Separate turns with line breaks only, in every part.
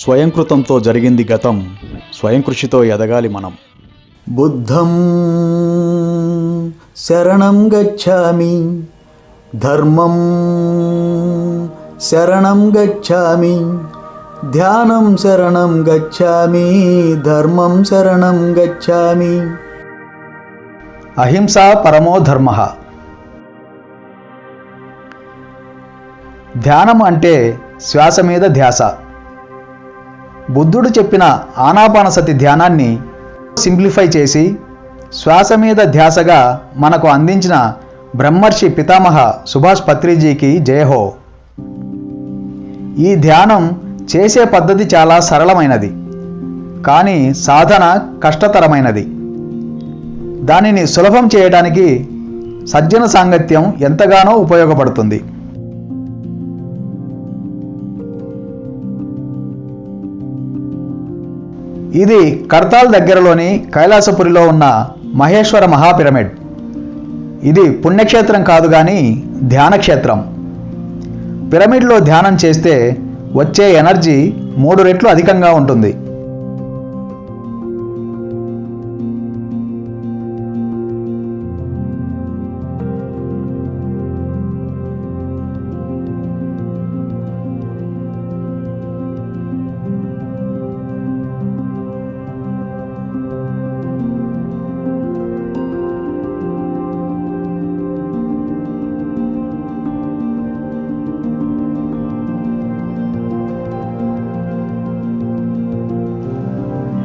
స్వయంకృతంతో జరిగింది గతం, స్వయం కృషితో ఎదగాలి మనం.
బుద్ధం శరణం గచ్ఛామి, ధర్మం శరణం గచ్ఛామి, ధ్యానం శరణం గచ్ఛామి, ధర్మం శరణం గచ్ఛామి.
అహింసా పరమో ధర్మ. ధ్యానం అంటే శ్వాస మీద ధ్యాస. బుద్ధుడు చెప్పిన ఆనాపానసతి ధ్యానాన్ని సింప్లిఫై చేసి శ్వాస మీద ధ్యాసగా మనకు అందించిన బ్రహ్మర్షి పితామహ సుభాష్ పత్రిజీకి జయహో. ఈ ధ్యానం చేసే పద్ధతి చాలా సరళమైనది, కానీ సాధన కష్టతరమైనది. దానిని సులభం చేయడానికి సజ్జన సాంగత్యం ఎంతగానో ఉపయోగపడుతుంది. ఇది కర్తాల్ దగ్గరలోని కైలాసపురిలో ఉన్న మహేశ్వర మహాపిరమిడ్. ఇది పుణ్యక్షేత్రం కాదు కానీ ధ్యానక్షేత్రం. పిరమిడ్లో ధ్యానం చేస్తే వచ్చే ఎనర్జీ 3 రెట్లు అధికంగా ఉంటుంది.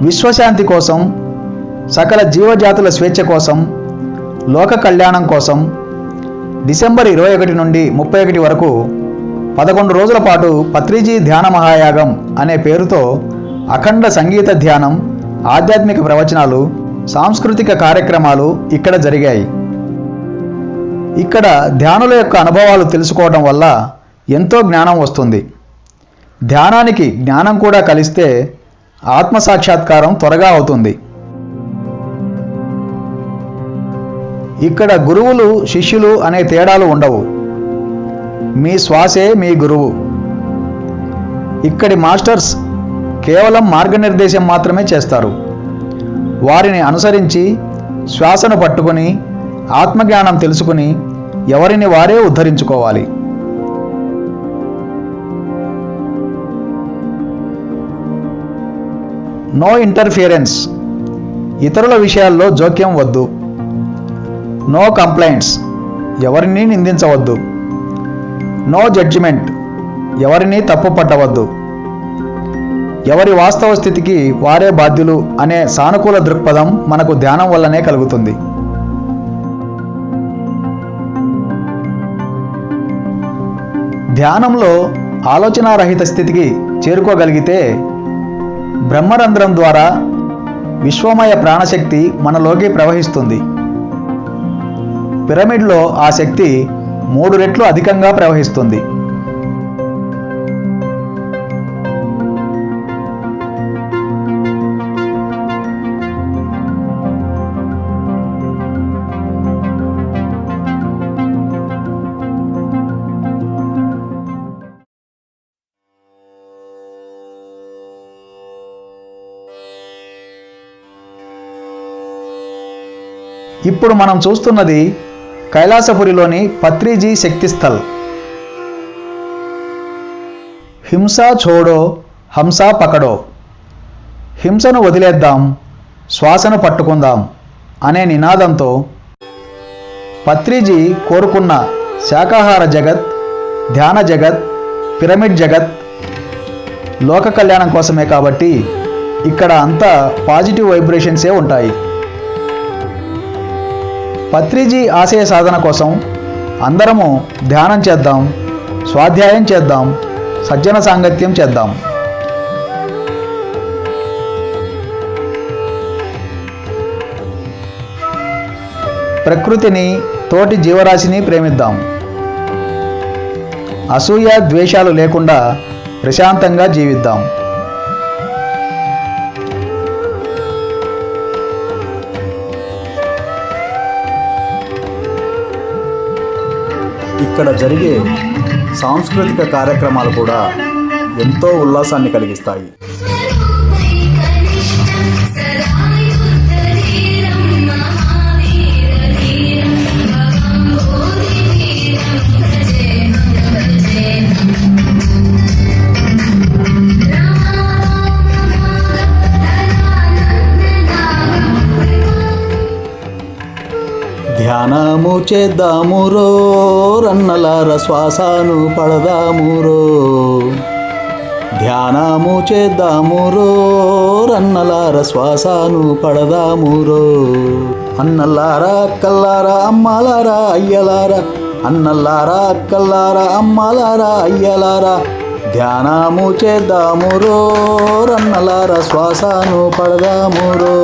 విశ్వశాంతి కోసం, సకల జీవజాతుల స్వేచ్ఛ కోసం, లోక కళ్యాణం కోసం డిసెంబర్ 21 నుండి 31 వరకు 11 రోజుల పాటు పత్రిజీ ధ్యాన మహాయాగం అనే పేరుతో అఖండ సంగీత ధ్యానం, ఆధ్యాత్మిక ప్రవచనాలు, సాంస్కృతిక కార్యక్రమాలు ఇక్కడ జరిగాయి. ఇక్కడ ధ్యానుల యొక్క అనుభవాలు తెలుసుకోవడం వల్ల ఎంతో జ్ఞానం వస్తుంది. ధ్యానానికి జ్ఞానం కూడా కలిస్తే ఆత్మసాక్షాత్కారం త్వరగా అవుతుంది. ఇక్కడ గురువులు శిష్యులు అనే తేడాలు ఉండవు. మీ శ్వాసే మీ గురువు. ఇక్కడి మాస్టర్స్ కేవలం మార్గనిర్దేశం మాత్రమే చేస్తారు. వారిని అనుసరించి శ్వాసను పట్టుకొని ఆత్మజ్ఞానం తెలుసుకుని ఎవరిని వారే ఉద్ధరించుకోవాలి. No interference. ఇతరుల విషయాల్లో జోక్యం వద్దు. No complaints. ఎవరిని నిందించవద్దు. No judgement. ఎవరిని తప్పు పట్టవద్దు. ఎవరి వాస్తవ స్థితికి వారే బాధ్యులు అనే సానుకూల దృక్పథం మనకు ధ్యానం వల్లనే కలుగుతుంది. ధ్యానంలో ఆలోచనారహిత స్థితికి చేరుకోగలిగితే బ్రహ్మరంధ్రం ద్వారా విశ్వమయ ప్రాణశక్తి మనలోకి ప్రవహిస్తుంది. పిరమిడ్లో ఆ శక్తి 3 రెట్లు అధికంగా ప్రవహిస్తుంది. ఇప్పుడు మనం చూస్తున్నది కైలాసపురిలోని పత్రిజీ శక్తిస్థల్. హింసా ఛోడో హంసా పకడో. హింసను వదిలేద్దాం, శ్వాసను పట్టుకుందాం అనే నినాదంతో పత్రిజీ కోరుకున్న శాకాహార జగత్, ధ్యాన జగత్, పిరమిడ్ జగత్ లోక కళ్యాణం కోసమే. కాబట్టి ఇక్కడ అంతా పాజిటివ్ వైబ్రేషన్సే ఉంటాయి. పత్రిజీ ఆశయ సాధన కోసం అందరము ధ్యానం చేద్దాం, స్వాధ్యాయం చేద్దాం, సజ్జన సాంగత్యం చేద్దాం. ప్రకృతిని, తోటి జీవరాశిని ప్రేమిద్దాం. అసూయ ద్వేషాలు లేకుండా ప్రశాంతంగా జీవిద్దాం.
ఇక్కడ జరిగే సాంస్కృతిక కార్యక్రమాలు కూడా ఎంతో ఉల్లాసాన్ని కలిగిస్తాయి. ధ్యానము చేద్దామురో రన్నలార శ్వాసను పడదామురో ధ్యానము చేద్దామురో రన్నలార శ్వాసను పడదామురో అన్నలారా అక్కల్లారా అమ్మలారా అయ్యలారా అన్నలారా అక్కల్లారా అమ్మలారా అయ్యలారా ధ్యానము చేద్దామురో రన్నలార శ్వాసను పడదామురో